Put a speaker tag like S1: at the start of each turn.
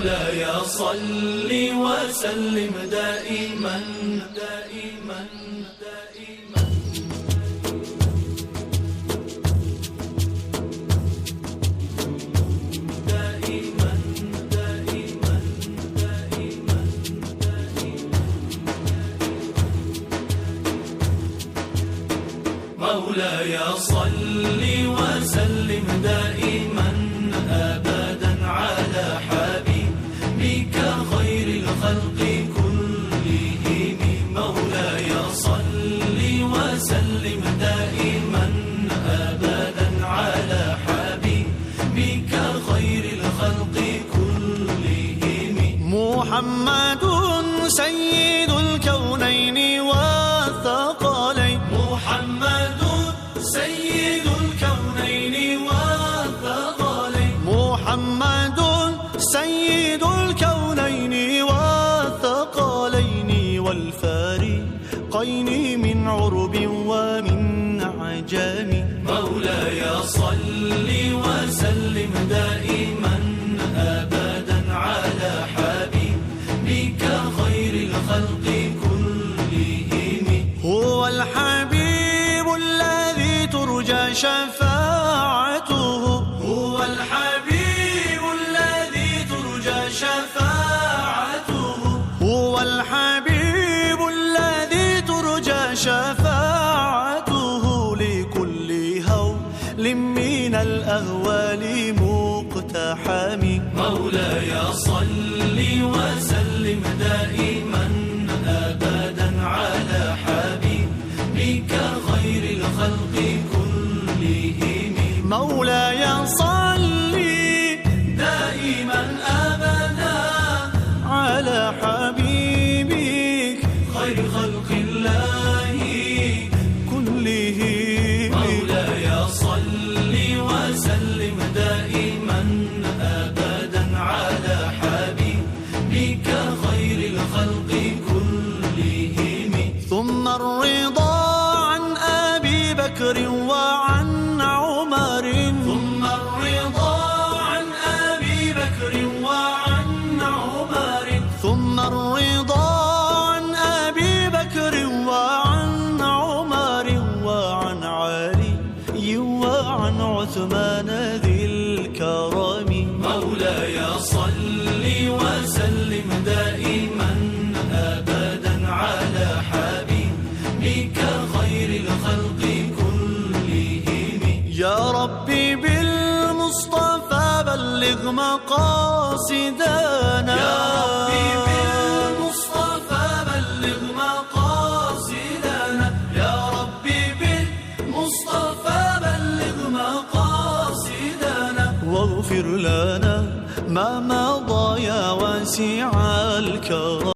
S1: مولاي صل وسلم دائما دائما دائما دائما دائما دائما مولاي صل وسلم دائما أبدا على حبيبك خير الخلق كلهم. مولاي صل وسلم دائما أبدا على حبيبك خير الخلق كلهم.
S2: محمد سيد الكونين والثقلين.
S1: محمد سيد الكونين والثقلين.
S2: محمد سيد الكونين والثقلين والفارقين من عرب ومن عجم.
S1: مولاي صل وسلم دائما أبدا على حبيبك خير الخلق كلهم.
S2: هو الحبيب الذي ترجى شفاعته.
S1: هو الحبيب الذي ترجى شفاعته.
S2: هو الحبيب الذي ترجى شفاعته لكل هول من الأهوال مقتحم.
S1: مولاي صل وسلم دائما أبدا على حبيبك خير الخلق كلهم.
S2: مولاي صل
S1: دائما أبدا
S2: على حبيبك
S1: خير خلق الله
S2: كلهم.
S1: مولاي صل وسلم دائما أبدا على حبيبك خير الخلق كلهم.
S2: ثم الرضا عن أبي بكر وعن عمر.
S1: ثم الرضا عن أبي بكر وعن عمر.
S2: ثم الرضا عن أبي بكر وعن عمر وعن علي وعن عثمان ذي الكرم.
S1: مولاي صل وسلم دائما أبدا على حبيبك خير الخلق كلهم.
S2: يا ربي بالمصطفى بلغ مقاصدنا.
S1: يا ربي بالمصطفى بلغ مقاصدنا. يا ربي بالمصطفى بلغ مقاصدنا.
S2: واغفر لنا ما مضى يا واسع الكرم.